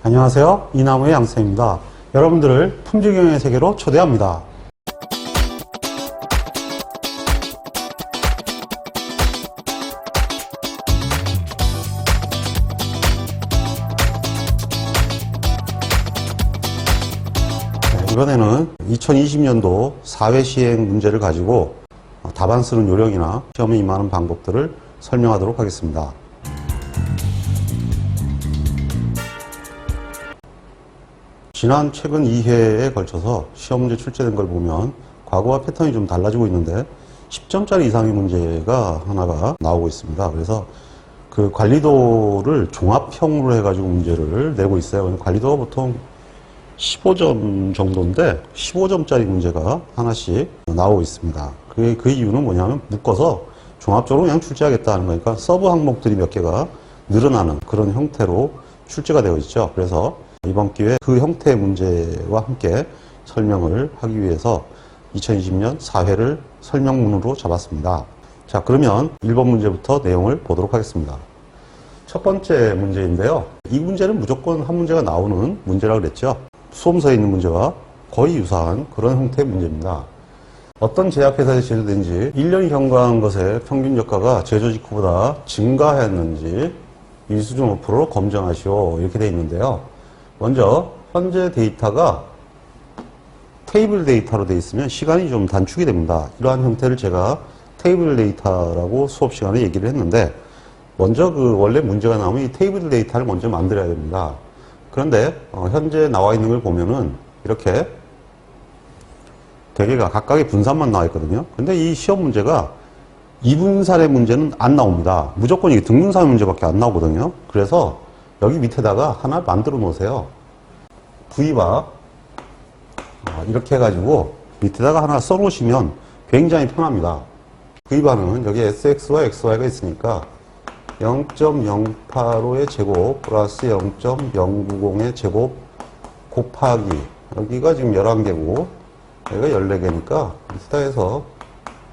안녕하세요. 이나무의 양쌤입니다. 여러분들을 품질경영의 세계로 초대합니다. 이번에는 2020년도 사회 시행 문제를 가지고 답안 쓰는 요령이나 시험에 임하는 방법들을 설명하도록 하겠습니다. 최근 2회에 걸쳐서 시험 문제 출제된 걸 보면 과거와 패턴이 좀 달라지고 있는데 10점짜리 이상의 문제가 하나가 나오고 있습니다. 그래서 그 관리도를 종합형으로 해가지고 문제를 내고 있어요. 관리도가 보통 15점 정도인데 15점짜리 문제가 하나씩 나오고 있습니다. 그 이유는 뭐냐면 묶어서 종합적으로 그냥 출제하겠다는 거니까 서브 항목들이 몇 개가 늘어나는 그런 형태로 출제가 되어 있죠. 그래서 이번 기회에 그 형태의 문제와 함께 설명을 하기 위해서 2020년 4회를 설명문으로 잡았습니다. 자, 그러면 1번 문제부터 내용을 보도록 하겠습니다. 첫 번째 문제인데요. 이 문제는 무조건 한 문제가 나오는 문제라고 그랬죠. 수험서에 있는 문제와 거의 유사한 그런 형태의 문제입니다. 어떤 제약회사에서 제조된지 1년이 경과한 것의 평균 저가가 제조 직후보다 증가했는지 일수준 5%로 검증하시오. 이렇게 되어 있는데요. 먼저 현재 데이터가 테이블 데이터로 되어 있으면 시간이 좀 단축이 됩니다. 이러한 형태를 제가 테이블 데이터라고 수업 시간에 얘기를 했는데 먼저 원래 문제가 나오면 이 테이블 데이터를 먼저 만들어야 됩니다. 그런데 현재 나와 있는 걸 보면은 이렇게 대개가 각각의 분산만 나와 있거든요. 근데 이 시험 문제가 이분산의 문제는 안 나옵니다. 무조건 이게 등분산의 문제밖에 안 나오거든요. 그래서 여기 밑에다가 하나 만들어 놓으세요. V바 이렇게 해가지고 밑에다가 하나 써 놓으시면 굉장히 편합니다. V바는 여기 SX와 XY가 있으니까 0.085의 제곱 플러스 0.090의 제곱 곱하기 여기가 지금 11개고 여기가 14개니까 밑에다 해서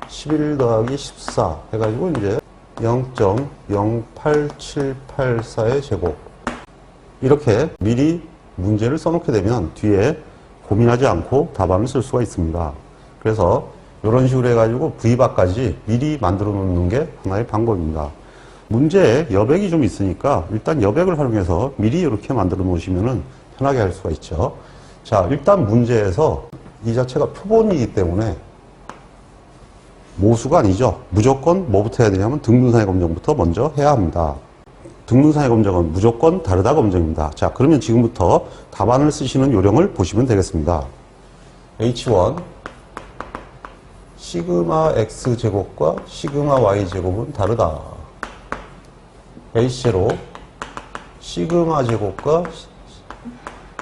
11 더하기 14 해가지고 이제 0.08784의 제곱 이렇게 미리 문제를 써놓게 되면 뒤에 고민하지 않고 답안을 쓸 수가 있습니다. 그래서 이런 식으로 해가지고 V바까지 미리 만들어 놓는 게 하나의 방법입니다. 문제에 여백이 좀 있으니까 일단 여백을 활용해서 미리 이렇게 만들어 놓으시면 편하게 할 수가 있죠. 자, 일단 문제에서 이 자체가 표본이기 때문에 모수가 아니죠. 무조건 뭐부터 해야 되냐면 등분산의 검정부터 먼저 해야 합니다. 등분산의 검정은 무조건 다르다 검정입니다. 자, 그러면 지금부터 답안을 쓰시는 요령을 보시면 되겠습니다. H1 시그마 X제곱과 시그마 Y제곱은 다르다. H0 시그마 제곱과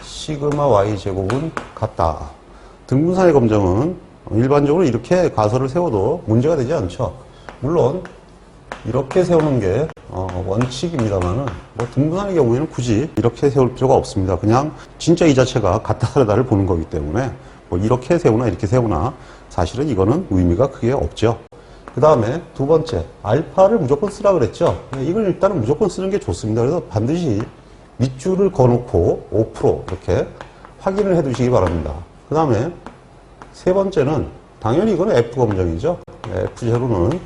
시그마 Y제곱은 같다. 등분산의 검정은 일반적으로 이렇게 가설을 세워도 문제가 되지 않죠. 물론 이렇게 세우는 게 원칙입니다만은 뭐 등분산의 경우에는 굳이 이렇게 세울 필요가 없습니다. 그냥 진짜 이 자체가 같다 다르다를 보는 거기 때문에 뭐 이렇게 세우나 이렇게 세우나 사실은 이거는 의미가 크게 없죠. 그 다음에 두 번째 알파를 무조건 쓰라 그랬죠. 이걸 일단은 무조건 쓰는 게 좋습니다. 그래서 반드시 밑줄을 그어놓고 5% 이렇게 확인을 해 두시기 바랍니다. 그 다음에 세 번째는 당연히 이거는 F 검정이죠. F0는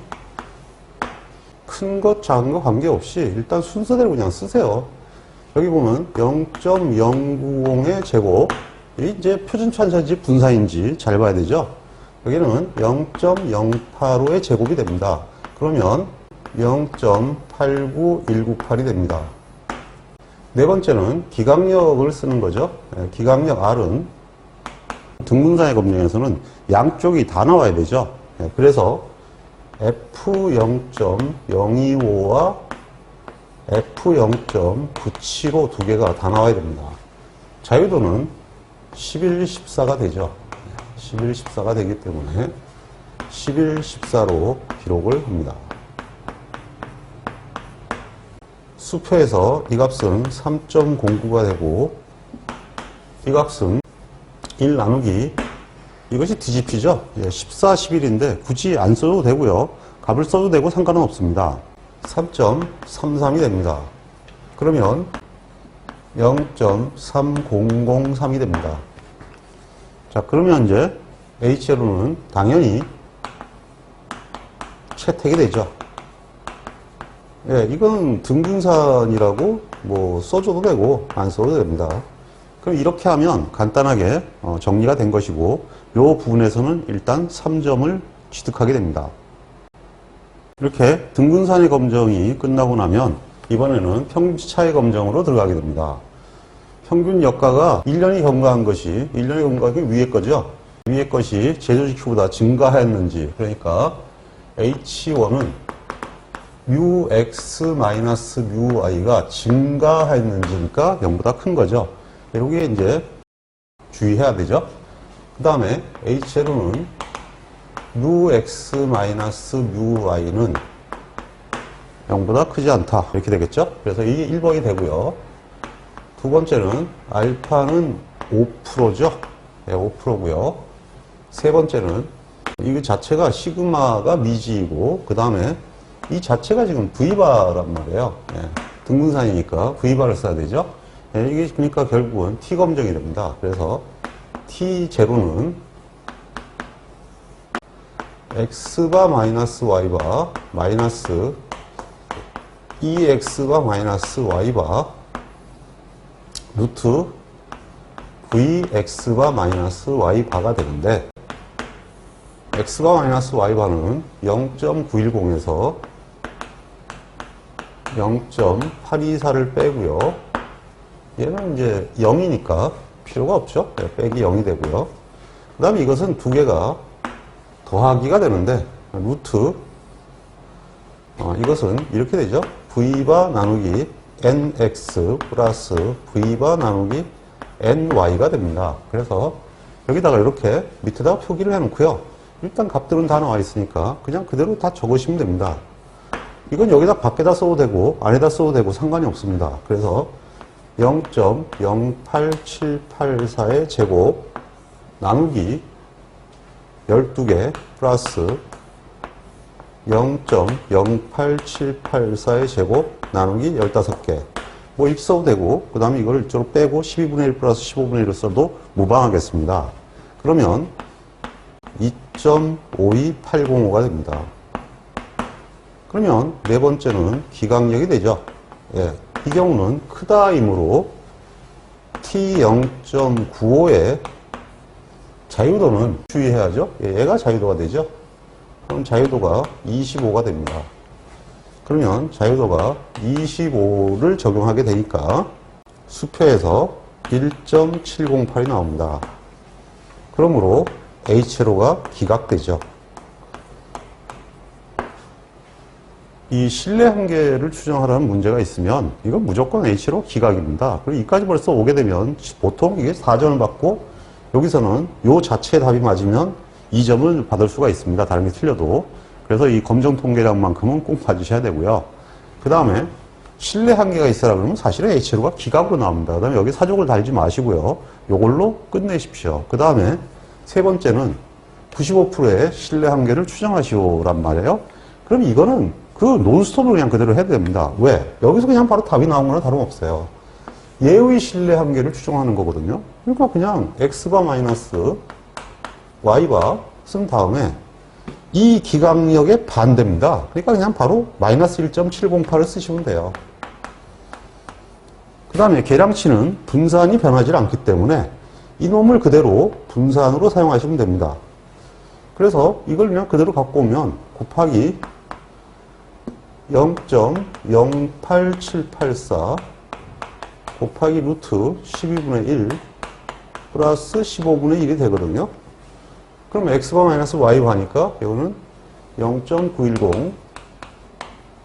큰 것, 작은 것 관계없이 일단 순서대로 그냥 쓰세요. 여기 보면 0.090의 제곱, 이 이제 표준차인지 분산인지 잘 봐야 되죠. 여기는 0.085의 제곱이 됩니다. 그러면 0.89198이 됩니다. 네 번째는 기강력을 쓰는 거죠. 기강력 R은 등분산의 검정에서는 양쪽이 다 나와야 되죠. 그래서 F0.025와 F0.975 두 개가 다 나와야 됩니다. 자유도는 11, 14가 되죠. 11, 14가 되기 때문에 11, 14로 기록을 합니다. 수표에서 이 값은 3.09가 되고 이 값은 1 나누기 이것이 DGP죠. 14, 11인데 굳이 안 써도 되고요. 값을 써도 되고 상관은 없습니다. 3.33이 됩니다. 그러면 0.3003이 됩니다. 자, 그러면 이제 HLO는 당연히 채택이 되죠. 예, 이건 등분산이라고 뭐 써줘도 되고 안 써도 됩니다. 그럼 이렇게 하면 간단하게 정리가 된 것이고, 이 부분에서는 일단 3점을 취득하게 됩니다. 이렇게 등분산의 검정이 끝나고 나면 이번에는 평균차의 검정으로 들어가게 됩니다. 평균 여가가 1년이 경과한 것이, 1년이 경과한 게 위에 거죠. 위에 것이 제조직 Q보다 증가하였는지, 그러니까 H1은 μx-μy가 증가하였는지니까 0보다 큰 거죠. 여기에 이제 주의해야 되죠. 그 다음에 HL은 μx-μy는 0보다 크지 않다. 이렇게 되겠죠. 그래서 이게 1번이 되고요. 두 번째는 알파는 5%죠. 네, 5%고요. 세 번째는 이 자체가 시그마가 미지이고, 그 다음에 이 자체가 지금 V바란 말이에요. 네, 등분산이니까 V바를 써야 되죠. 네, 이게 그러니까 결국은 T 검정이 됩니다. 그래서 T0는 X바 마이너스 Y바 마이너스 EX바 마이너스 Y바 루트 VX바 마이너스 Y바가 되는데, X바 마이너스 Y바는 0.910에서 0.824를 빼고요. 얘는 이제 0이니까 필요가 없죠. 빼기 0이 되고요. 그 다음에 이것은 두 개가 더하기가 되는데, 루트 이것은 이렇게 되죠. V바 나누기 NX 플러스 V바 나누기 NY가 됩니다. 그래서 여기다가 이렇게 밑에다가 표기를 해놓고요. 일단 값들은 다 나와 있으니까 그냥 그대로 다 적으시면 됩니다. 이건 여기다 밖에다 써도 되고 안에다 써도 되고 상관이 없습니다. 그래서 0.08784의 제곱 나누기 12개 플러스 0.08784의 제곱 나누기 15개. 뭐 이렇게 써도 되고, 그 다음에 이걸 이쪽으로 빼고 12분의 1 플러스 15분의 1을 써도 무방하겠습니다. 그러면 2.52805가 됩니다. 그러면 네 번째는 기강력이 되죠. 예, 이 경우는 크다이므로 T0.95의 자유도는 주의해야죠. 예, 얘가 자유도가 되죠. 그럼 자유도가 25가 됩니다. 그러면 자유도가 25를 적용하게 되니까 수표에서 1.708이 나옵니다. 그러므로 HLO가 기각되죠. 이 실내 한계를 추정하라는 문제가 있으면 이건 무조건 HLO 기각입니다. 그리고 이까지 벌써 오게 되면 보통 이게 4점을 받고, 여기서는 요 자체의 답이 맞으면 2점을 받을 수가 있습니다. 다른 게 틀려도. 그래서 이 검정 통계량만큼은 꼭 봐주셔야 되고요. 그 다음에 실내 한계가 있어라 그러면 사실은 HLO가 기각으로 나옵니다. 그 다음에 여기 사족을 달지 마시고요. 요걸로 끝내십시오. 그 다음에 세 번째는 95%의 실내 한계를 추정하시오란 말이에요. 그럼 이거는 그 논스톱으로 그냥 그대로 해야 됩니다. 왜? 여기서 그냥 바로 답이 나온 거나 다름없어요. 예의 실내 한계를 추정하는 거거든요. 그러니까 그냥 X바 마이너스 Y바 쓴 다음에 이 기강력의 반대입니다. 그러니까 그냥 바로 마이너스 1.708을 쓰시면 돼요. 그 다음에 계량치는 분산이 변하지 않기 때문에 이놈을 그대로 분산으로 사용하시면 됩니다. 그래서 이걸 그냥 그대로 갖고 오면 곱하기 0.08784 곱하기 루트 12분의 1 플러스 15분의 1이 되거든요. 그럼 X바 마이너스 Y바 하니까 이거는 0.910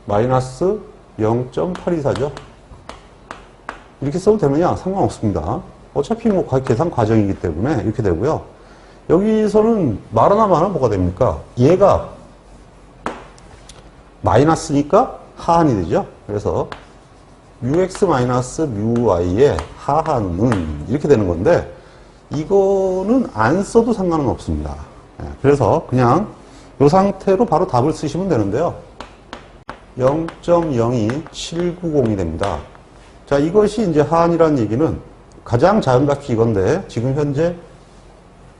마이너스 0.824죠. 이렇게 써도 되느냐? 상관없습니다. 어차피 뭐 계산 과정이기 때문에 이렇게 되고요. 여기서는 말 하나 뭐가 됩니까? 얘가 마이너스니까 하한이 되죠. 그래서 μx 마이너스 μy의 하한은 이렇게 되는 건데, 이거는 안 써도 상관은 없습니다. 그래서 그냥 이 상태로 바로 답을 쓰시면 되는데요. 0.02790이 됩니다. 자, 이것이 이제 하한이라는 얘기는 가장 작은 값이 이건데 지금 현재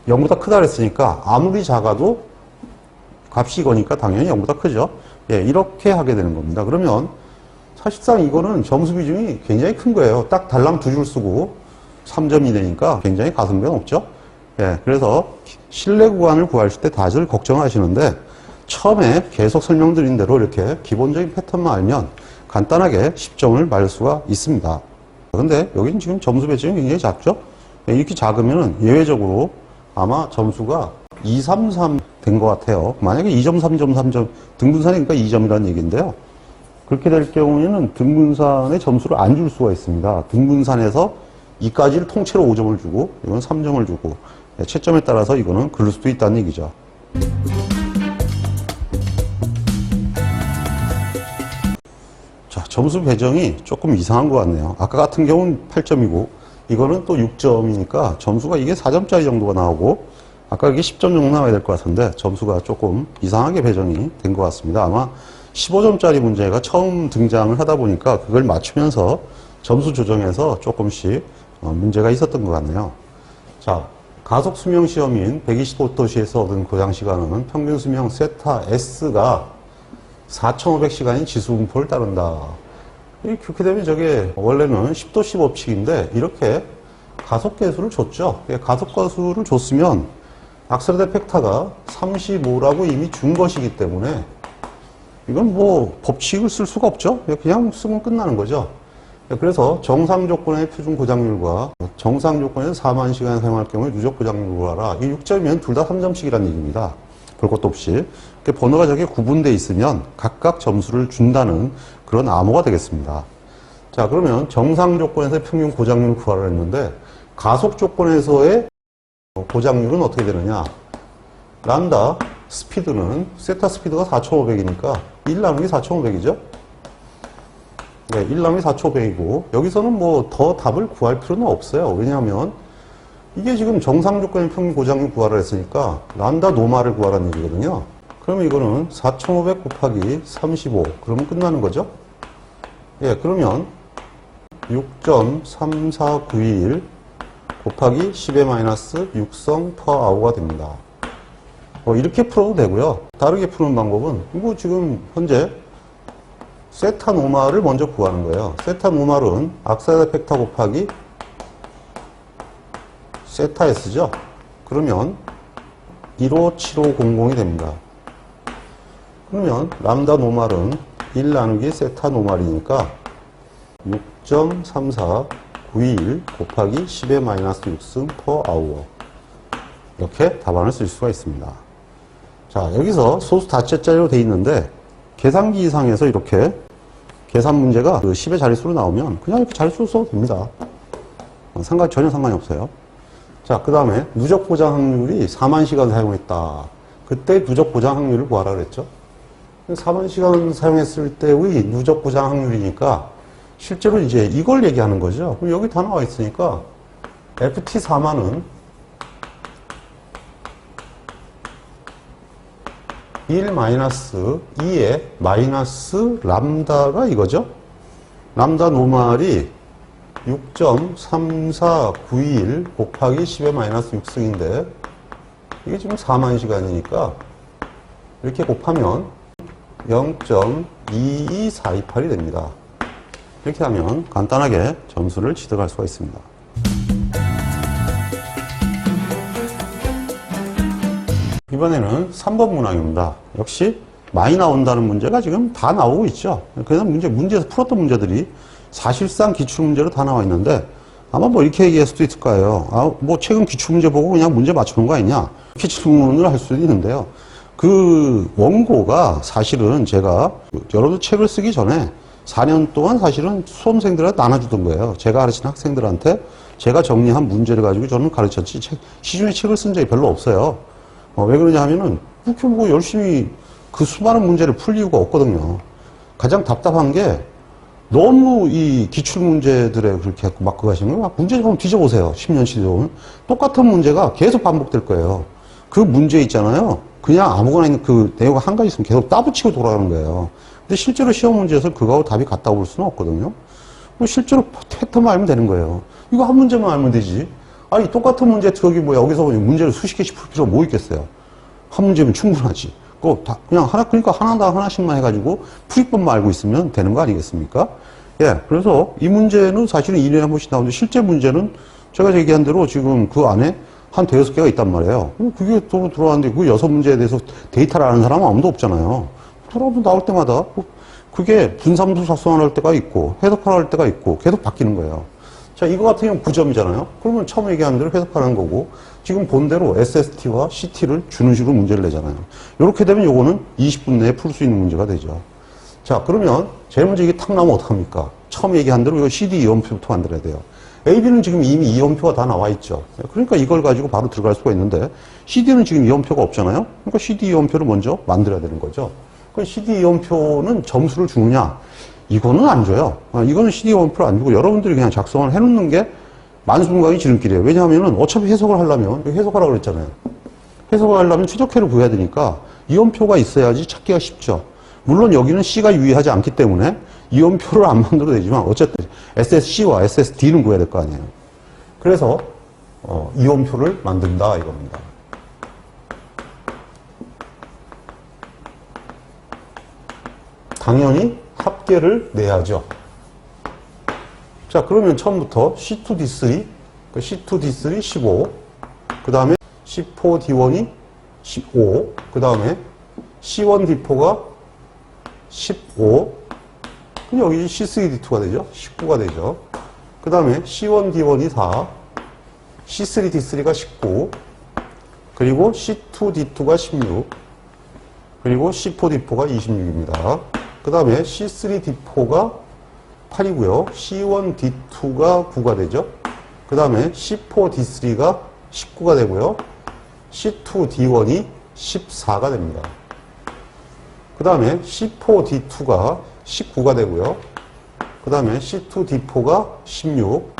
0보다 크다 그랬으니까 아무리 작아도 값이 이거니까 당연히 0보다 크죠. 예, 이렇게 하게 되는 겁니다. 그러면 사실상 이거는 점수 비중이 굉장히 큰 거예요. 딱 달랑 두 줄 쓰고 3점 이내니까 굉장히 가성비가 높죠. 예, 그래서 실내 구간을 구하실 때 다들 걱정하시는데 처음에 계속 설명드린 대로 이렇게 기본적인 패턴만 알면 간단하게 10점을 맞을 수가 있습니다. 근데 여기는 지금 점수 배점이 굉장히 작죠? 예, 이렇게 작으면 예외적으로 아마 점수가 2, 3, 3 된 것 같아요. 만약에 2점, 3점, 3점 등분산이니까 2점이라는 얘기인데요. 그렇게 될 경우에는 등분산의 점수를 안 줄 수가 있습니다. 등분산에서 2까지를 통째로 5점을 주고 이건 3점을 주고 채점에 따라서 이거는 그럴 수도 있다는 얘기죠. 자, 점수 배정이 조금 이상한 것 같네요. 아까 같은 경우는 8점이고 이거는 또 6점이니까 점수가 이게 4점짜리 정도가 나오고 아까 이게 10점 정도 나와야 될 것 같은데 점수가 조금 이상하게 배정이 된 것 같습니다. 아마 15점짜리 문제가 처음 등장을 하다 보니까 그걸 맞추면서 점수 조정해서 조금씩 문제가 있었던 것 같네요. 자, 가속 수명 시험인 125도시에서 얻은 고장 시간은 평균 수명 세타 S가 4,500시간인 지수분포를 따른다. 그렇게 되면 저게 원래는 10도시 법칙인데 이렇게 가속계수를 줬죠. 가속계수를 줬으면 악셀레 팩터가 35라고 이미 준 것이기 때문에 이건 뭐 법칙을 쓸 수가 없죠. 그냥 쓰면 끝나는 거죠. 그래서 정상 조건의 표준 고장률과 정상 조건에서 4만 시간 사용할 경우에 누적 고장률을 구하라. 이 6점이면 둘 다 3점씩이라는 얘기입니다. 볼 것도 없이. 번호가 저게 구분되어 있으면 각각 점수를 준다는 그런 암호가 되겠습니다. 자, 그러면 정상 조건에서 평균 고장률을 구하라 했는데 가속 조건에서의 고장률은 어떻게 되느냐? 람다 스피드는 세타 스피드가 4,500이니까 1 나누기 4,500이죠? 네, 1 나누기 4,500이고 여기서는 뭐 더 답을 구할 필요는 없어요. 왜냐하면 이게 지금 정상 조건의 평균 고장률 구하라 했으니까 람다 노말을 구하라는 얘기거든요. 그러면 이거는 4,500 곱하기 35 그러면 끝나는 거죠? 예, 그러면 6.3491 곱하기 10의 마이너스 6성 퍼 아워가 됩니다. 이렇게 풀어도 되고요. 다르게 푸는 방법은 이거 지금 현재 세타 노말을 먼저 구하는 거예요. 세타 노말은 악셀레 팩터 곱하기 세타 S죠. 그러면 157500이 됩니다. 그러면 람다 노말은 1 나누기 세타 노말이니까 6.3491 곱하기 10의 마이너스 6승 퍼 아워 이렇게 답안을 쓸 수가 있습니다. 자, 여기서 소수 다째짜리로 되어 있는데 계산기 이상에서 이렇게 계산 문제가 그 10의 자릿수로 나오면 그냥 이렇게 자릿수로 써도 됩니다. 전혀 상관이 없어요. 자, 그 다음에 누적 보장 확률이 4만 시간 사용했다. 그때 누적 보장 확률을 구하라 그랬죠. 4만 시간 사용했을 때의 누적 보장 확률이니까 실제로 이제 이걸 얘기하는 거죠. 그럼 여기 다 나와 있으니까 FT4만은 1 마이너스 2의 마이너스 람다가 이거죠. 람다 노말이 6.3491 곱하기 10의 마이너스 6승인데 이게 지금 4만 시간이니까 이렇게 곱하면 0.22428이 됩니다. 이렇게 하면 간단하게 점수를 취득할 수가 있습니다. 이번에는 3번 문항입니다. 역시 많이 나온다는 문제가 지금 다 나오고 있죠. 그래서 문제에서 풀었던 문제들이 사실상 기출문제로 다 나와 있는데 아마 뭐 이렇게 얘기할 수도 있을 거예요. 뭐 최근 기출문제 보고 그냥 문제 맞추는 거 아니냐. 이렇게 질문을 할 수도 있는데요. 그 원고가 사실은 제가 여러분들 책을 쓰기 전에 4년 동안 사실은 수험생들한테 나눠주던 거예요. 제가 가르치는 학생들한테 제가 정리한 문제를 가지고 저는 가르쳤지 시중에 책을 쓴 적이 별로 없어요. 왜 그러냐 하면은 그렇게 뭐 열심히 그 수많은 문제를 풀 이유가 없거든요. 가장 답답한 게 너무 이 기출문제들에 그렇게 맞고 가시면 문제 좀 뒤져보세요. 10년씩 뒤져보면 똑같은 문제가 계속 반복될 거예요. 그 문제 있잖아요. 그냥 아무거나 있는 그 내용 한 가지 있으면 계속 따붙이고 돌아가는 거예요. 근데 실제로 시험 문제에서 그거하고 답이 같다고 볼 수는 없거든요. 뭐 실제로 패턴만 알면 되는 거예요. 이거 한 문제만 알면 되지. 아니, 똑같은 문제, 저기 뭐 여기서 문제를 수십 개씩 풀 필요가 뭐 있겠어요. 한 문제면 충분하지. 그거 다 그냥 하나, 그러니까 하나씩만 해가지고 풀이법만 알고 있으면 되는 거 아니겠습니까? 예, 그래서 이 문제는 사실은 2년에 한 번씩 나오는데 실제 문제는 제가 얘기한 대로 지금 그 안에 한 대여섯 개가 있단 말이에요. 그게 또 들어왔는데 그 6문제에 대해서 데이터를 아는 사람은 아무도 없잖아요. 들어오면 나올 때마다 그게 분삼수 작성할 때가 있고 해석할 때가 있고 계속 바뀌는 거예요. 자, 이거 같은 경우는 9점이잖아요. 그러면 처음 얘기한 대로 해석하는 거고 지금 본 대로 SST와 CT를 주는 식으로 문제를 내잖아요. 이렇게 되면 요거는 20분 내에 풀 수 있는 문제가 되죠. 자, 그러면 제일 먼저 이게 탁 나오면 어떡합니까? 처음 얘기한 대로 이거 CD 이원표부터 만들어야 돼요. AB는 지금 이미 이원표가 다 나와 있죠. 그러니까 이걸 가지고 바로 들어갈 수가 있는데 CD는 지금 이원표가 없잖아요. 그러니까 CD 이원표를 먼저 만들어야 되는 거죠. 그 CD 이원표는 점수를 주느냐? 이거는 안 줘요. 이거는 CD 이원표를 안 주고 여러분들이 그냥 작성을 해놓는 게 만수무강의 지름길이에요. 왜냐하면 어차피 해석을 하려면 해석하라고 그랬잖아요. 해석을 하려면 최적해를 구해야 되니까 이원표가 있어야지 찾기가 쉽죠. 물론 여기는 C가 유의하지 않기 때문에 이원표를 안 만들어도 되지만 어쨌든 SSC와 SSD는 구해야 될 거 아니에요. 그래서 이원표를 만든다 이겁니다. 당연히 합계를 내야죠. 자, 그러면 처음부터 C2D3, C2D3 15, 그 다음에 C4D1이 15, 그 다음에 C1D4가 15, 그럼 여기 C3D2가 되죠? 19가 되죠. 그 다음에 C1D1이 4, C3D3가 19, 그리고 C2D2가 16, 그리고 C4D4가 26입니다. 그 다음에 C3D4가 8이고요. C1D2가 9가 되죠. 그 다음에 C4D3가 19가 되고요. C2D1이 14가 됩니다. 그 다음에 C4D2가 19가 되고요. 그 다음에 C2D4가 16,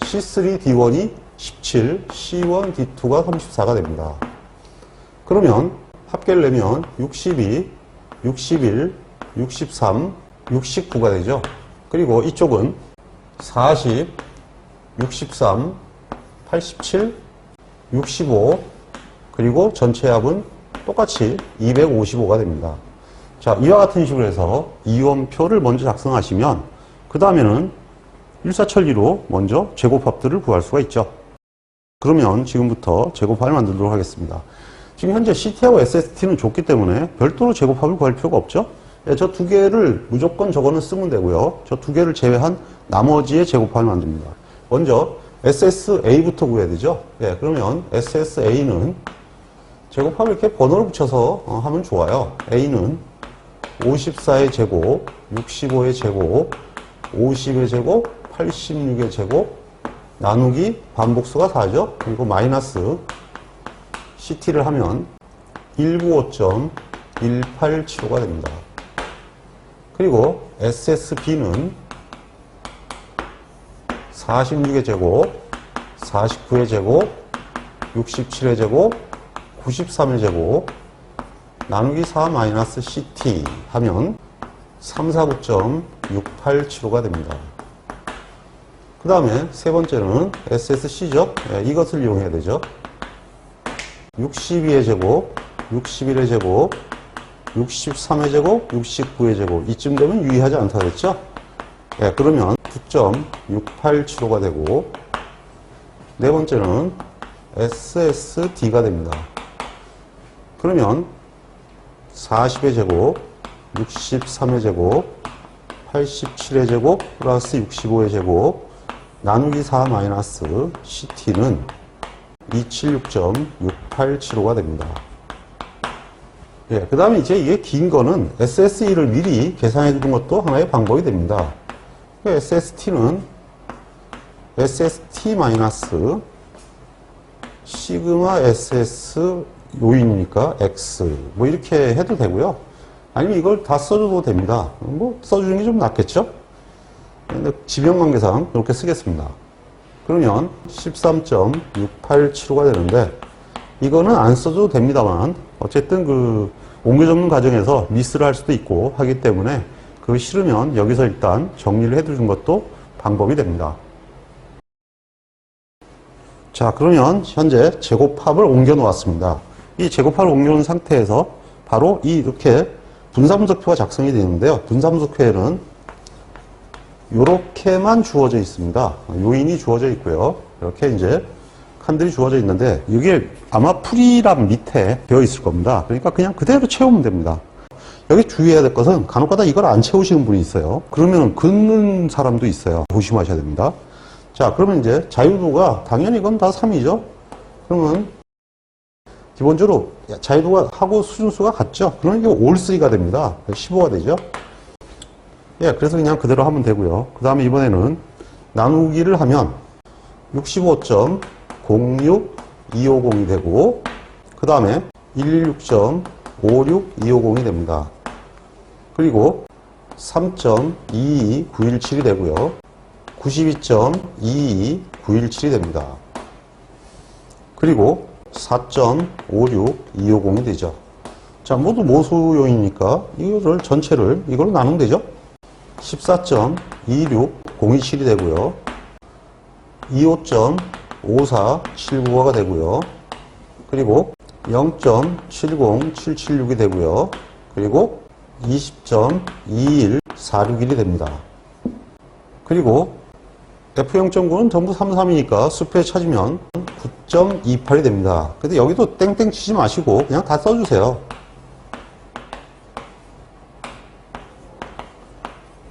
C3D1이 17, C1D2가 34가 됩니다. 그러면 합계를 내면 62, 61, 63, 69가 되죠. 그리고 이쪽은 40, 63, 87, 65, 그리고 전체 합은 똑같이 255가 됩니다. 자, 이와 같은 식으로 해서 이원표를 먼저 작성하시면 그 다음에는 일사천리로 먼저 제곱합들을 구할 수가 있죠. 그러면 지금부터 제곱합을 만들도록 하겠습니다. 지금 현재 CT하고 SST는 줬기 때문에 별도로 제곱합을 구할 필요가 없죠. 예, 저 두 개를 무조건 저거는 쓰면 되고요. 저 두 개를 제외한 나머지의 제곱합을 만듭니다. 먼저 SSA부터 구해야 되죠. 예, 그러면 SSA는 제곱합을 이렇게 번호를 붙여서 하면 좋아요. A는 54의 제곱, 65의 제곱, 50의 제곱, 86의 제곱, 나누기 반복수가 4죠. 그리고 마이너스 CT를 하면 195.1875가 됩니다. 그리고 SSB는 46의 제곱, 49의 제곱, 67의 제곱, 93의 제곱, 나누기 4 마이너스 CT 하면 349.687호가 됩니다. 그 다음에 세 번째는 SSC죠. 예, 이것을 이용해야 되죠. 62의 제곱, 61의 제곱, 63의 제곱, 69의 제곱. 이쯤 되면 유의하지 않다 그랬죠? 예, 그러면 9.687호가 되고, 네 번째는 SSD가 됩니다. 그러면 40의 제곱, 63의 제곱, 87의 제곱, 플러스 65의 제곱, 나누기 4 마이너스 CT는 276.687호가 됩니다. 예, 그 다음에 이제 이게 긴 거는 SSE를 미리 계산해 두는 것도 하나의 방법이 됩니다. SST는 SST 마이너스 시그마 SS 요인이니까 X 뭐 이렇게 해도 되고요. 아니면 이걸 다 써줘도 됩니다. 뭐 써주는 게 좀 낫겠죠? 근데 지명관계상 이렇게 쓰겠습니다. 그러면 13.687호가 되는데 이거는 안 써줘도 됩니다만 어쨌든 그 옮겨 적는 과정에서 미스를 할 수도 있고 하기 때문에 그거 싫으면 여기서 일단 정리를 해두는 것도 방법이 됩니다. 자, 그러면 현재 제곱합을 옮겨 놓았습니다. 이 제곱합을 옮겨 놓은 상태에서 바로 이렇게 분사분석표가 작성이 되는데요. 분사분석표에는 이렇게만 주어져 있습니다. 요인이 주어져 있고요. 이렇게 이제 칸들이 주어져 있는데 이게 아마 풀이란 밑에 되어 있을 겁니다. 그러니까 그냥 그대로 채우면 됩니다. 여기 주의해야 될 것은 간혹가다 이걸 안 채우시는 분이 있어요. 그러면 긋는 사람도 있어요. 조심하셔야 됩니다. 자, 그러면 이제 자유도가 당연히 이건 다 3이죠. 그러면 기본적으로 자유도가 하고 수준수가 같죠. 그러면 이게 올 3가 됩니다. 15가 되죠. 예, 그래서 그냥 그대로 하면 되고요. 그 다음에 이번에는 나누기를 하면 65.06250이 되고, 그 다음에 116.56250이 됩니다. 그리고 3.22917이 되고요. 92.22917이 됩니다. 그리고 4.56250이 되죠. 자, 모두 모수 요인이니까 이거를 전체를 이걸로 나누면 되죠. 14.26027이 되고요. 25.54795가 되고요. 그리고 0.70776이 되고요. 그리고 20.21461이 됩니다. 그리고 F0.9는 전부 33이니까 수표에 찾으면 9.28이 됩니다. 근데 여기도 땡땡 치지 마시고 그냥 다 써주세요.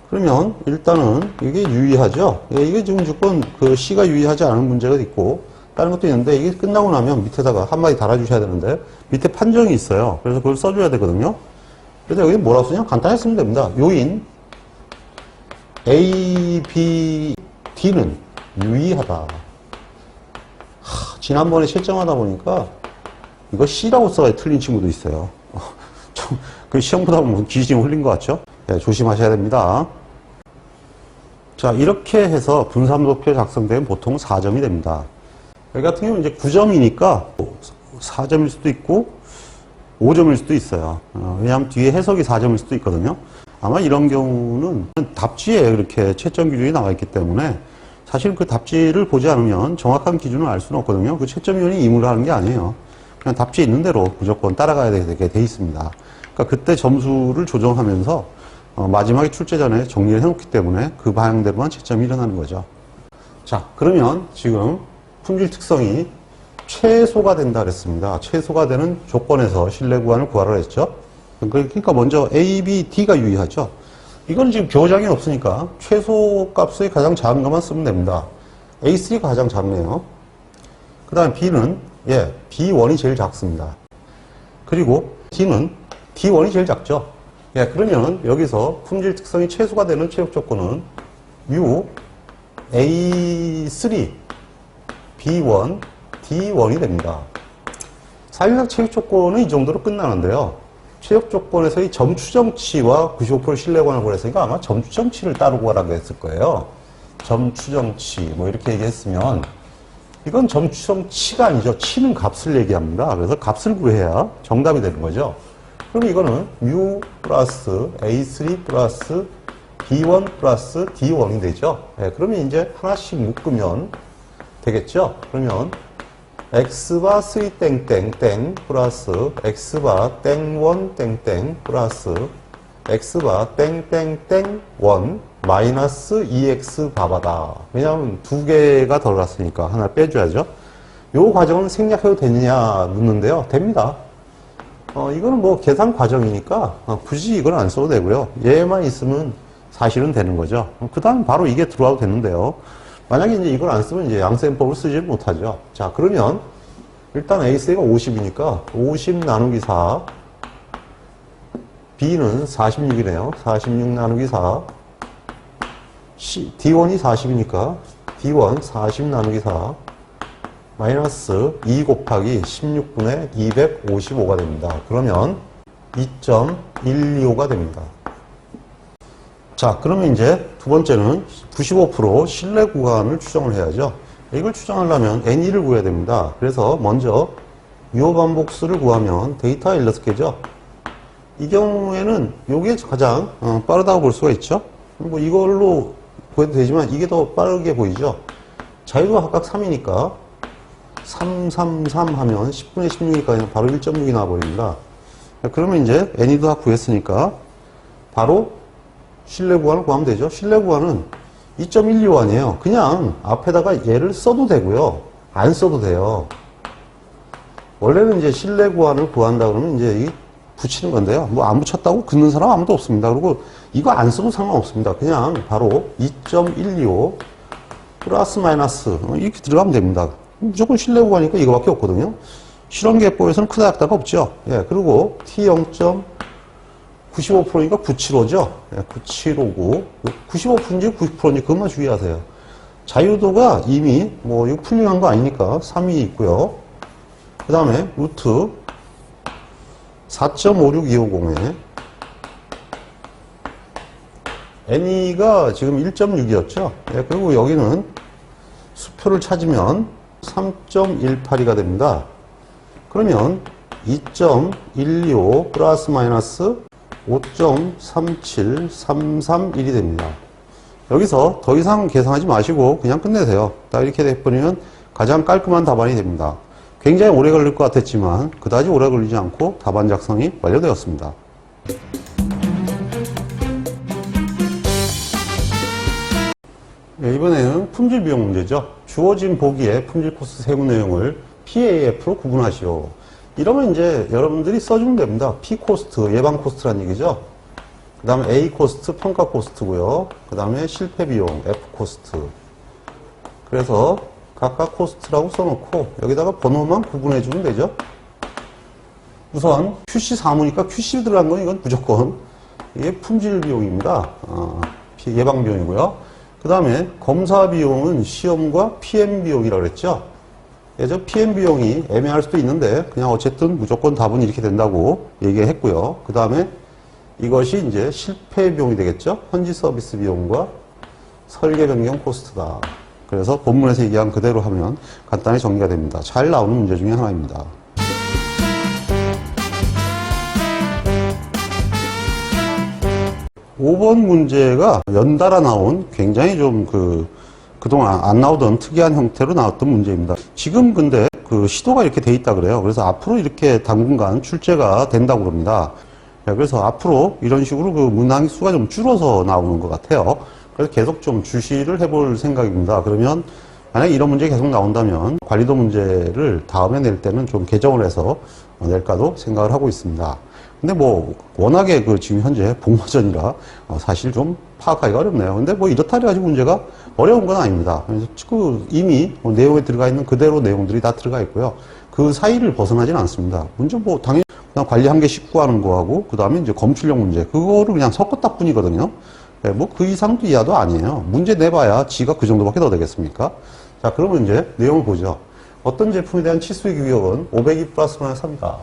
그러면 일단은 이게 유의하죠. 이게 지금 무조건 그 C가 유의하지 않은 문제가 있고 다른 것도 있는데 이게 끝나고 나면 밑에다가 한마디 달아주셔야 되는데 밑에 판정이 있어요. 그래서 그걸 써줘야 되거든요. 그래서 여기 뭐라 쓰냐? 간단히 쓰면 됩니다. 요인 A, B, D는 유의하다. 지난번에 채점하다 보니까 이거 C라고 써야 틀린 친구도 있어요. 좀, 그 시험보다 보면 기준이 흘린 것 같죠? 네, 조심하셔야 됩니다. 자, 이렇게 해서 분사분석표 작성되면 보통 4점이 됩니다. 여기 같은 경우는 이제 9점이니까 4점일 수도 있고 5점일 수도 있어요. 왜냐하면 뒤에 해석이 4점일 수도 있거든요. 아마 이런 경우는 답지에 이렇게 채점 기준이 나와 있기 때문에 사실 그 답지를 보지 않으면 정확한 기준을 알 수는 없거든요. 그 채점위원이 임의로 하는 게 아니에요. 그냥 답지에 있는 대로 무조건 따라가야 되게 돼 있습니다. 그러니까 그때 점수를 조정하면서 마지막에 출제 전에 정리를 해놓기 때문에 그 방향대로만 채점이 일어나는 거죠. 자, 그러면 지금 품질 특성이 최소가 된다 그랬습니다. 최소가 되는 조건에서 신뢰 구간을 구하라 했죠. 그러니까 먼저 A, B, D가 유의하죠. 이건 지금 교장이 없으니까 최소 값의 가장 작은 것만 쓰면 됩니다. A3가 가장 작네요. 그 다음 B는 B1이 제일 작습니다. 그리고 D는 D1이 제일 작죠. 그러면 여기서 품질 특성이 최소가 되는 체육 조건은 U, A3, B1, D1이 됩니다. 사실상 체육 조건은 이 정도로 끝나는데요. 체육 조건에서의 점 추정치와 95% 신뢰관을 구했으니까 아마 점 추정치를 따르고 하라고 했을 거예요. 점 추정치, 뭐 이렇게 얘기했으면 이건 점 추정치가 아니죠. 치는 값을 얘기합니다. 그래서 값을 구해야 정답이 되는 거죠. 그럼 이거는 U 플러스 A3 플러스 B1 플러스 D1이 되죠. 그러면 이제 하나씩 묶으면 되겠죠. 그러면 X바 3 땡땡땡 플러스 X바 땡1 땡땡 플러스 X바 땡땡땡 1 마이너스 2X 바바다. 왜냐하면 두 개가 들어갔으니까 하나 빼줘야죠. 요 과정은 생략해도 되느냐 묻는데요. 됩니다. 이거는 뭐 계산 과정이니까 굳이 이걸 안 써도 되고요. 얘만 있으면 사실은 되는 거죠. 그 다음 바로 이게 들어와도 되는데요. 만약에 이제 이걸 안 쓰면 이제 양셈법을 쓰지 못하죠. 자, 그러면 일단 A3가 50이니까 50 나누기 4 B는 46이네요. 46 나누기 4 D1이 40이니까 D1 40 나누기 4 마이너스 2 곱하기 16분의 255가 됩니다. 그러면 2.125가 됩니다. 자, 그러면 이제 두 번째는 95% 신뢰 구간을 추정을 해야죠. 이걸 추정하려면 N2를 구해야 됩니다. 그래서 먼저 유효 반복수를 구하면 데이터가 16개죠. 이 경우에는 이게 가장 빠르다고 볼 수가 있죠. 뭐 이걸로 구해도 되지만 이게 더 빠르게 보이죠. 자유도가 각각 3이니까 3, 3, 3 하면 10분의 16이니까 그냥 바로 1.6이 나와버립니다. 그러면 이제 n이 다 구했으니까 바로 실내 구간을 구하면 되죠. 실내 구간은 2.125 그냥 앞에다가 얘를 써도 되고요. 안 써도 돼요. 원래는 이제 실내 구간을 구한다 그러면 이제 이 붙이는 건데요. 뭐 안 붙였다고 긋는 사람 아무도 없습니다. 그리고 이거 안 써도 상관없습니다. 그냥 바로 2.125 플러스 마이너스 이렇게 들어가면 됩니다. 무조건 실내 구간이니까 이거밖에 없거든요. 실험계법에서는 크다 작다가 없죠. 예, 그리고 T 0.95%니까 975죠. 예, 9759. 95%인지 90%인지 그것만 주의하세요. 자유도가 이미 뭐 이거 풀링한 거 아니니까 3이 있고요. 그 다음에 루트 4.56250에 NE가 지금 1.6이었죠. 예, 그리고 여기는 수표를 찾으면 3.182가 됩니다. 그러면 2.125 플러스 마이너스 5.37331이 됩니다. 여기서 더 이상 계산하지 마시고 그냥 끝내세요. 딱 이렇게 돼버리면 가장 깔끔한 답안이 됩니다. 굉장히 오래 걸릴 것 같았지만 그다지 오래 걸리지 않고 답안 작성이 완료되었습니다. 네, 이번에는 품질 비용 문제죠. 주어진 보기에 품질 코스트 세부 내용을 PAF로 구분하시오. 이러면 이제 여러분들이 써주면 됩니다. P 코스트, 예방 코스트란 얘기죠. 그 다음에 A 코스트, 평가 코스트고요. 그 다음에 실패 비용, F 코스트. 그래서 각각 코스트라고 써놓고 여기다가 번호만 구분해주면 되죠. 우선 QC 사무니까 QC 들어간 건 이건 무조건 이게 품질 비용입니다. 예방 비용이고요. 그 다음에 검사 비용은 시험과 PM 비용이라고 그랬죠. 저 PM 비용이 애매할 수도 있는데 그냥 어쨌든 무조건 답은 이렇게 된다고 얘기했고요. 그 다음에 이것이 이제 실패 비용이 되겠죠. 현지 서비스 비용과 설계 변경 코스트다. 그래서 본문에서 얘기한 그대로 하면 간단히 정리가 됩니다. 잘 나오는 문제 중에 하나입니다. (5번) 문제가 연달아 나온 굉장히 좀 그동안 안 나오던 특이한 형태로 나왔던 문제입니다. 지금 근데 그 시도가 이렇게 돼 있다 그래요. 그래서 앞으로 이렇게 당분간 출제가 된다고 그럽니다. 그래서 앞으로 이런 식으로 그 문항 수가 좀 줄어서 나오는 것 같아요. 그래서 계속 좀 주시를 해볼 생각입니다. 그러면 만약에 이런 문제 계속 나온다면 관리도 문제를 다음에 낼 때는 좀 개정을 해서 낼까도 생각을 하고 있습니다. 근데 뭐 워낙에 지금 현재 복마전이라 사실 좀 파악하기가 어렵네요. 근데 뭐 이렇다 해가지고 문제가 어려운 건 아닙니다. 그래서 이미 내용에 들어가 있는 그대로 내용들이 다 들어가 있고요. 그 사이를 벗어나진 않습니다. 문제 뭐 당연히 그냥 관리 한계씩 구하는 거하고 그 다음에 이제 검출력 문제 그거를 그냥 섞었다 뿐이거든요. 뭐 그 이상도 이하도 아니에요. 문제 내봐야 지가 그 정도밖에 더 되겠습니까? 자, 그러면 이제 내용을 보죠. 어떤 제품에 대한 치수의 규격은 502 플러스 마이너스 3이다.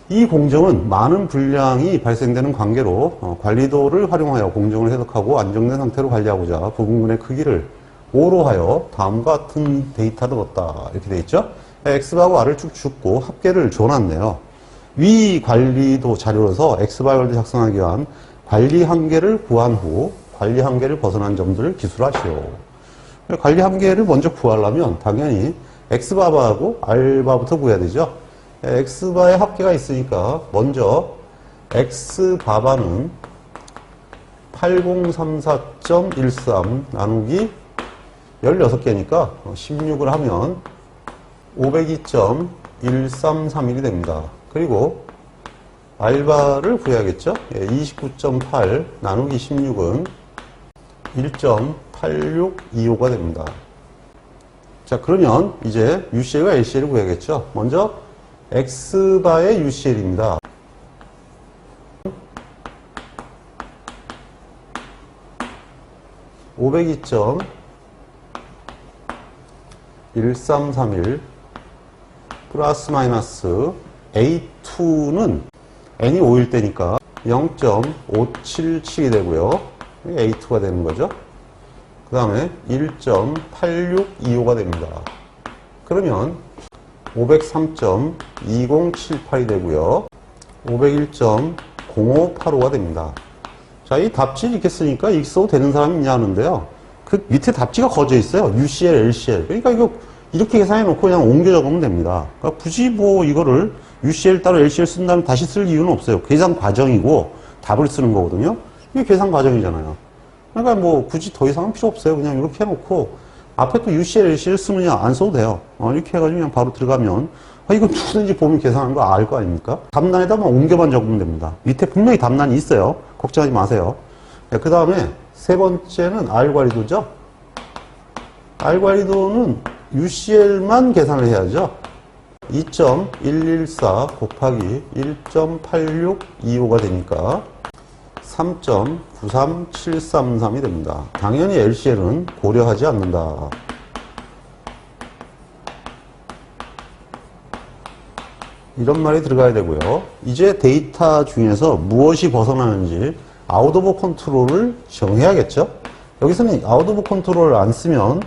이 공정은 많은 분량이 발생되는 관계로 관리도를 활용하여 공정을 해석하고 안정된 상태로 관리하고자 부분군의 크기를 5로 하여 다음과 같은 데이터를 얻었다. 이렇게 돼 있죠. X바하고 R을 쭉 줍고 합계를 줘놨네요. 위 관리도 자료로서 X바를 작성하기 위한 관리 한계를 구한 후 관리 한계를 벗어난 점들을 기술하시오. 관리 한계를 먼저 구하려면 당연히 X바하고 R바부터 구해야 되죠. X바의 합계가 있으니까 먼저 X바바는 8034.13 나누기 16개니까 16을 하면 502.1331이 됩니다. 그리고 R바를 구해야겠죠. 29.8 나누기 16은 1.8625가 됩니다. 자, 그러면 이제 UCL과 LCL을 구해야겠죠. 먼저 X바의 UCL입니다. 502.1331 플러스 마이너스 A2는 n이 5일 때니까 0.577이 되고요. A2가 되는 거죠. 그 다음에 1.8625가 됩니다. 그러면 503.2078이 되고요. 501.0585가 됩니다. 자, 이 답지 이렇게 쓰니까 이렇게 써도 되는 사람이 있냐 하는데요. 그 밑에 답지가 거져 있어요. UCL, LCL. 그러니까 이거 이렇게 계산해 놓고 그냥 옮겨 적으면 됩니다. 그러니까 굳이 뭐 이거를 UCL 따로 LCL 쓴 다음에 다시 쓸 이유는 없어요. 계산 과정이고 답을 쓰는 거거든요. 이게 계산 과정이잖아요. 그러니까 뭐 굳이 더 이상은 필요 없어요. 그냥 이렇게 해놓고 앞에 또 UCL, LCL 쓰느냐 안 써도 돼요. 이렇게 해가지고 그냥 바로 들어가면 이거 누구든지 보면 계산하는 거 알 거 아닙니까? 답란에다만 옮겨만 적으면 됩니다. 밑에 분명히 답란이 있어요. 걱정하지 마세요. 그 다음에 세 번째는 R관리도죠. R관리도는 UCL만 계산을 해야죠. 2.114 곱하기 1.8625가 되니까 3.93733이 됩니다. 당연히 LCL은 고려하지 않는다. 이런 말이 들어가야 되고요. 이제 데이터 중에서 무엇이 벗어나는지 아웃 오브 컨트롤을 정해야겠죠. 여기서는 아웃 오브 컨트롤을 안 쓰면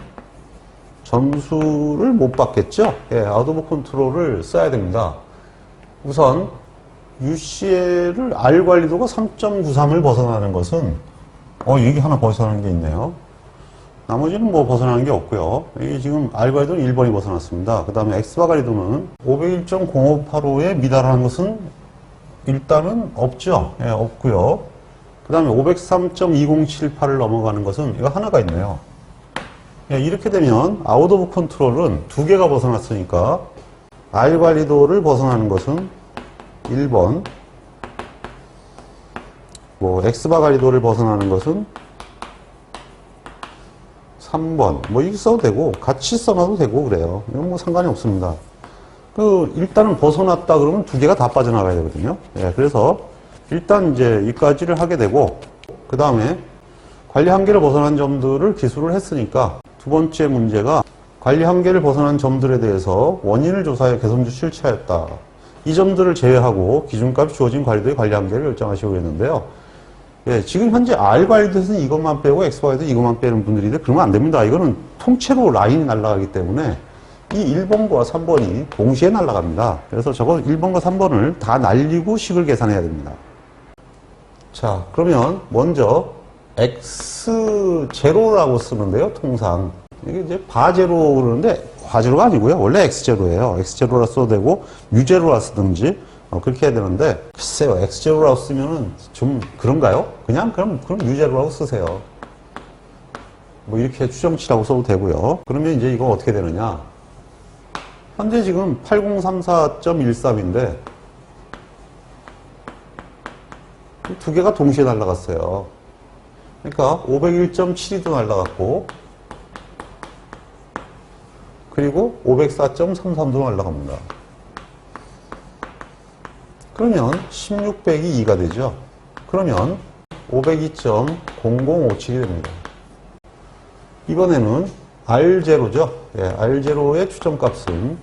점수를 못 받겠죠. 예, 아웃 오브 컨트롤을 써야 됩니다. 우선 UCL을 R 관리도가 3.93을 벗어나는 것은 여기 하나 벗어나는 게 있네요. 나머지는 뭐 벗어나는 게 없고요. 이 지금 R 관리도는 1번이 벗어났습니다. 그 다음에 X바 관리도는 501.0585에 미달하는 것은 일단은 없죠. 예, 없고요. 그 다음에 503.2078을 넘어가는 것은 이거 하나가 있네요. 예, 이렇게 되면 아웃 오브 컨트롤은 두 개가 벗어났으니까 R 관리도를 벗어나는 것은 1번, 뭐 X바 관리도를 벗어나는 것은 3번, 뭐 이렇게 써도 되고 같이 써놔도 되고 그래요. 이건 뭐 상관이 없습니다. 일단은 벗어났다 그러면 두 개가 다 빠져나가야 되거든요. 예, 그래서 일단 이제 이까지를 하게 되고 그 다음에 관리 한계를 벗어난 점들을 기술을 했으니까 두 번째 문제가 관리 한계를 벗어난 점들에 대해서 원인을 조사해 개선주 실체하였다. 이 점들을 제외하고 기준값이 주어진 관리도의 관리 한계를 결정하시고 있는데요. 예, 지금 현재 R 관리도에서는 이것만 빼고 X 관리도 이것만 빼는 분들인데 그러면 안 됩니다. 이거는 통째로 라인이 날아가기 때문에 이 1번과 3번이 동시에 날아갑니다. 그래서 저거 1번과 3번을 다 날리고 식을 계산해야 됩니다. 자, 그러면 먼저 X0라고 쓰는데요, 통상. 이게 이제 바제로 그러는데 과제로가 아니고요. 원래 X0예요. X0라 써도 되고 U제로라 쓰든지 그렇게 해야 되는데 글쎄요. X0라고 쓰면은 좀 그런가요? 그럼 U제로라고 쓰세요. 뭐 이렇게 추정치라고 써도 되고요. 그러면 이제 이거 어떻게 되느냐? 현재 지금 8034.13인데 두 개가 동시에 날아갔어요. 그러니까 501.72도 날아갔고 그리고 504.33도 날아갑니다. 그러면 16 빼기 2가 되죠. 그러면 502.0057이 됩니다. 이번에는 R0죠. 예, R0의 추정값은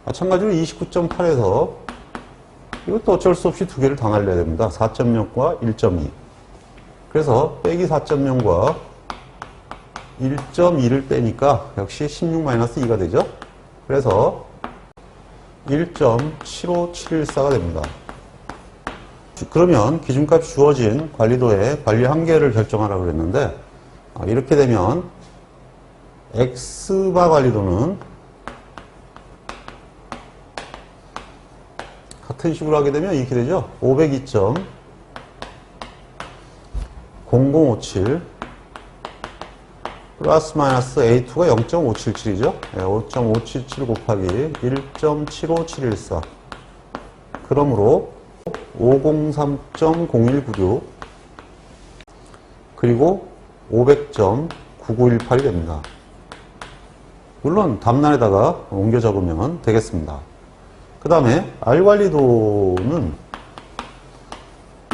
마찬가지로 29.8에서 이것도 어쩔 수 없이 두 개를 다 날려야 됩니다. 4.0과 1.2. 그래서 빼기 4.0과 1.2를 빼니까 역시 16-2가 되죠. 그래서 1.75714가 됩니다. 그러면 기준값이 주어진 관리도의 관리 한계를 결정하라고 그랬는데 이렇게 되면 X바 관리도는 같은 식으로 하게 되면 이렇게 되죠. 502.0057 플러스 마이너스 A2가 0.577이죠. 5.577 곱하기 1.75714. 그러므로 503.0196 그리고 500.9918이 됩니다. 물론 답란에다가 옮겨 적으면 되겠습니다. 그 다음에 R관리도는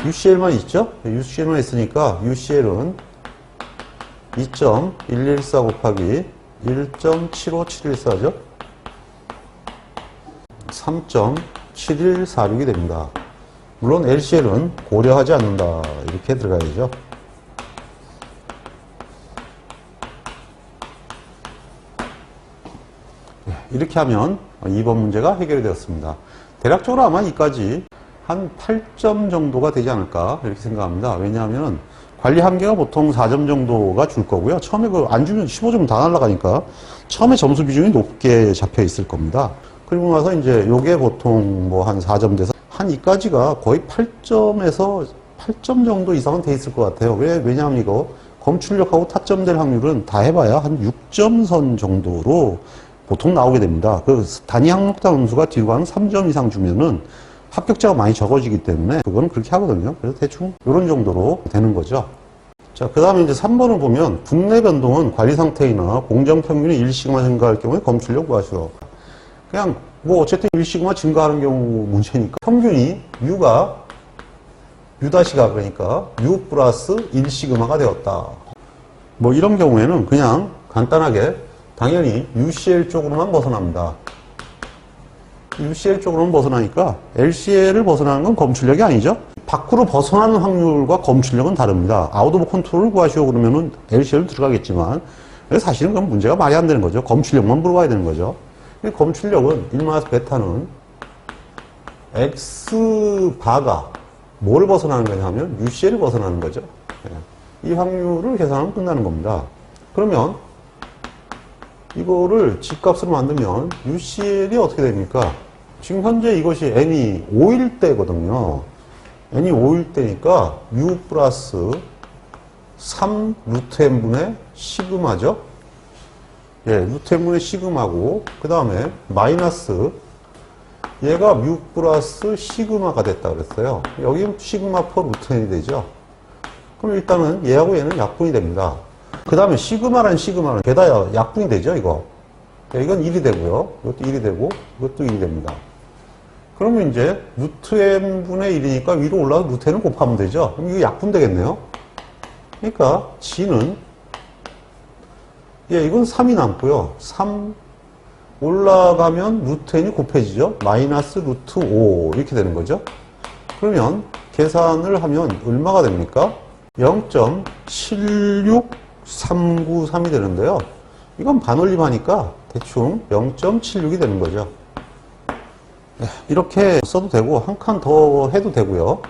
UCL만 있죠? UCL만 있으니까 UCL은 2.114 곱하기 1.75714죠? 3.7146이 됩니다. 물론 LCL은 고려하지 않는다. 이렇게 들어가야죠. 이렇게 하면 2번 문제가 해결이 되었습니다. 대략적으로 아마 이까지 한 8점 정도가 되지 않을까 이렇게 생각합니다. 왜냐하면 관리 한계가 보통 4점 정도가 줄 거고요. 처음에 그 안 주면 15점 다 날아가니까 처음에 점수 비중이 높게 잡혀 있을 겁니다. 그리고 나서 이제 요게 보통 뭐 한 4점 돼서 한 이까지가 거의 8점에서 8점 정도 이상은 돼 있을 것 같아요. 왜냐하면 이거 검출력하고 타점 될 확률은 다 해봐야 한 6점 선 정도로 보통 나오게 됩니다. 그 단위 항목당 점수가 뒤로 가는 3점 이상 주면은 합격자가 많이 적어지기 때문에 그거는 그렇게 하거든요. 그래서 대충 이런 정도로 되는 거죠. 자, 그 다음에 이제 3번을 보면 분내 변동은 관리 상태이나 공정 평균이 1시그마 증가할 경우에 검출력 구하시오. 그냥 뭐 어쨌든 1시그마 증가하는 경우 문제니까 평균이 U가 U-가 그러니까 U 플러스 1시그마가 되었다. 뭐 이런 경우에는 그냥 간단하게 당연히 UCL 쪽으로만 벗어납니다. UCL 쪽으로는 벗어나니까 LCL을 벗어나는 건 검출력이 아니죠. 밖으로 벗어나는 확률과 검출력은 다릅니다. 아웃 오브 컨트롤을 구하시오 그러면은 LCL로 들어가겠지만 사실은 그건 문제가 말이 안 되는 거죠. 검출력만 물어봐야 되는 거죠. 검출력은 1마이너스 베타는 X바가 뭘 벗어나는 거냐 하면 UCL을 벗어나는 거죠. 이 확률을 계산하면 끝나는 겁니다. 그러면 이거를 G값으로 만들면 UCL이 어떻게 됩니까? 지금 현재 이것이 N이 5일 때거든요. N이 5일 때니까 U 플러스 3 루트 N분의 시그마죠. 예, 루트 N분의 시그마고, 그 다음에 마이너스 얘가 U 플러스 시그마가 됐다 그랬어요. 여기 시그마 퍼 루트 N이 되죠. 그럼 일단은 얘하고 얘는 약분이 됩니다. 그 다음에 시그마란 시그마는 게다가 약분이 되죠, 이거. 이건 1이 되고요. 이것도 1이 되고, 이것도 1이 됩니다. 그러면 이제 루트 n분의 1이니까 위로 올라가서 루트 n을 곱하면 되죠. 그럼 이거 약분 되겠네요. 그러니까 G는 예, 이건 3이 남고요. 3 올라가면 루트 n이 곱해지죠. 마이너스 루트 5 이렇게 되는 거죠. 그러면 계산을 하면 얼마가 됩니까? 0.76393이 되는데요. 이건 반올림하니까 대충 0.76이 되는 거죠. 이렇게 써도 되고 한 칸 더 해도 되고요.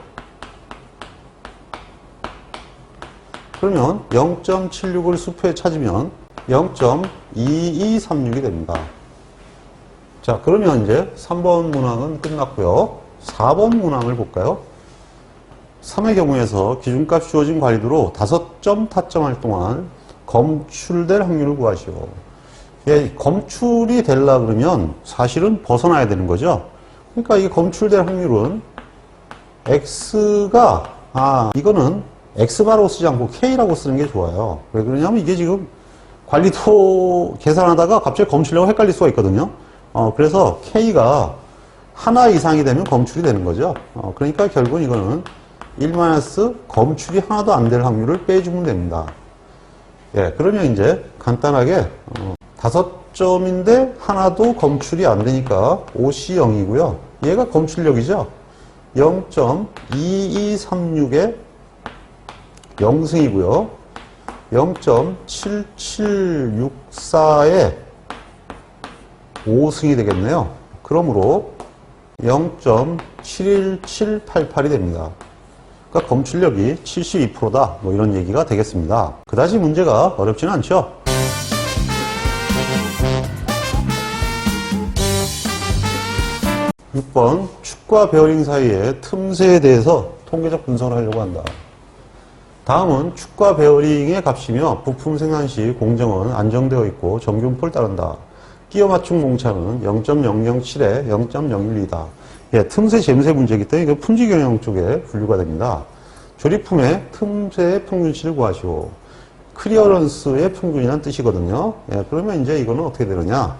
그러면 0.76을 수표에 찾으면 0.2236이 됩니다. 자, 그러면 이제 3번 문항은 끝났고요. 4번 문항을 볼까요? 3의 경우에서 기준값 주어진 관리도로 5점 타점할 동안 검출될 확률을 구하시오. 예, 검출이 되려 그러면 사실은 벗어나야 되는 거죠. 그러니까 이게 검출될 확률은 X가, 이거는 X바라고 쓰지 않고 K라고 쓰는 게 좋아요. 왜 그러냐면 이게 지금 관리도 계산하다가 갑자기 검출력을 헷갈릴 수가 있거든요. 그래서 K가 하나 이상이 되면 검출이 되는 거죠. 그러니까 결국은 이거는 1- 검출이 하나도 안 될 확률을 빼주면 됩니다. 예, 그러면 이제 간단하게 5점인데 하나도 검출이 안 되니까 OC 0이고요. 얘가 검출력이죠. 0.2236에 0승이고요. 0.7764에 5승이 되겠네요. 그러므로 0.71788이 됩니다. 그러니까 검출력이 72%다. 뭐 이런 얘기가 되겠습니다. 그다지 문제가 어렵지는 않죠. (6번) 축과 베어링 사이의 틈새에 대해서 통계적 분석을 하려고 한다. 다음은 축과 베어링의 값이며 부품 생산 시 공정은 안정되어 있고 정규분포를 따른다. 끼워 맞춤 공차는 0.007에 0.012다. 예, 틈새 잼새 문제이기 때문에 이거 품질 경영 쪽에 분류가 됩니다. 조립품의 틈새의 평균치를 구하시오. 클리어런스의 평균이란 뜻이거든요. 예, 그러면 이제 이거는 어떻게 되느냐?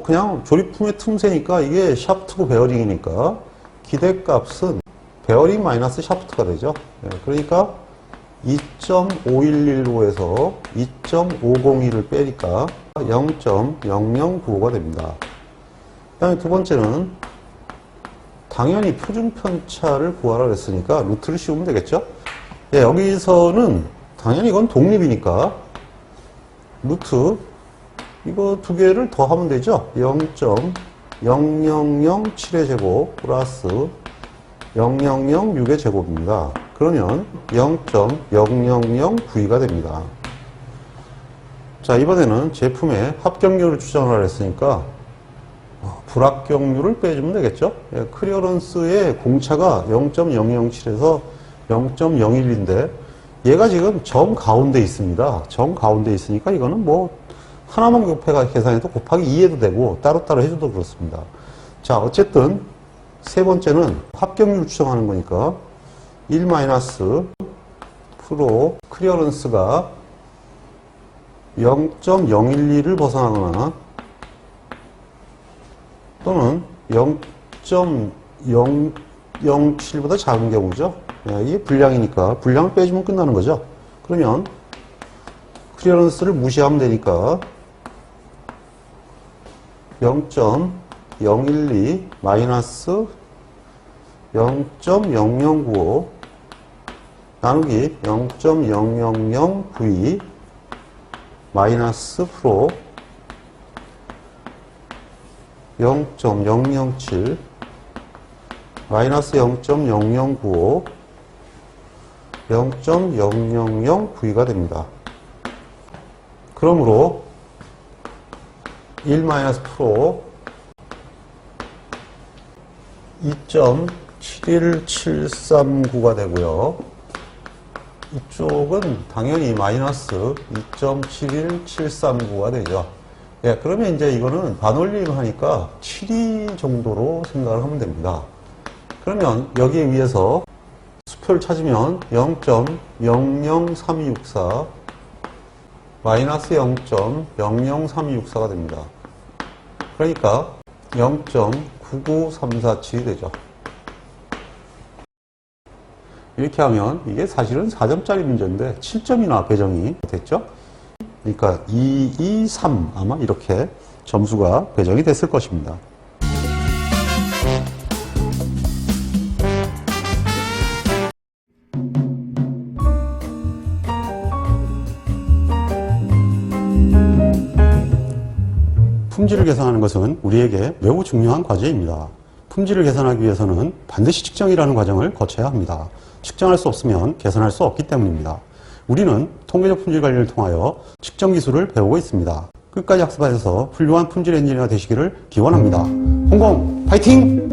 그냥 조립품의 틈새니까 이게 샤프트고 베어링이니까 기대값은 베어링 마이너스 샤프트가 되죠. 예, 그러니까 2.5115에서 2.502를 빼니까 0.0095가 됩니다. 그 다음에 두 번째는 당연히 표준 편차를 구하라 그랬으니까 루트를 씌우면 되겠죠. 예, 여기서는 당연히 이건 독립이니까 루트 이거 두 개를 더 하면 되죠. 0007의 제곱 플러스 0006의 제곱입니다. 그러면 0.000V가 됩니다. 자, 이번에는 제품의 합격률을 추정을 했으니까 불합격률을 빼주면 되겠죠. 예, 클리어런스의 공차가 0.007에서 0.012인데 얘가 지금 정 가운데 있습니다. 정 가운데 있으니까 이거는 뭐 하나만 계산해도 곱하기 2해도 되고 따로따로 해줘도 그렇습니다. 자, 어쨌든 세 번째는 합격률 추정하는 거니까 1 프로 클리어런스가 0.012를 벗어나거나 또는 0.007보다 작은 경우죠. 이게 불량이니까 불량을 빼주면 끝나는 거죠. 그러면 클리어런스를 무시하면 되니까 0.012 마이너스 0.0095 나누기 0.000V 마이너스 프로 0.007 마이너스 0.0095 0.000V가 됩니다. 그러므로 1 프로 2.71739가 되고요. 이쪽은 당연히 마이너스 2.71739가 되죠. 예, 그러면 이제 이거는 반올림 하니까 7이 정도로 생각을 하면 됩니다. 그러면 여기에 위해서 수표를 찾으면 0.003264 마이너스 0.003264가 됩니다. 그러니까 0.99347이 되죠. 이렇게 하면 이게 사실은 4점짜리 문제인데 7점이나 배정이 됐죠. 그러니까 2, 2, 3 아마 이렇게 점수가 배정이 됐을 것입니다. 품질을 계산하는 것은 우리에게 매우 중요한 과제입니다. 품질을 계산하기 위해서는 반드시 측정이라는 과정을 거쳐야 합니다. 측정할 수 없으면 계산할 수 없기 때문입니다. 우리는 통계적 품질 관리를 통하여 측정 기술을 배우고 있습니다. 끝까지 학습하셔서 훌륭한 품질 엔지니어가 되시기를 기원합니다. 홍콩 파이팅!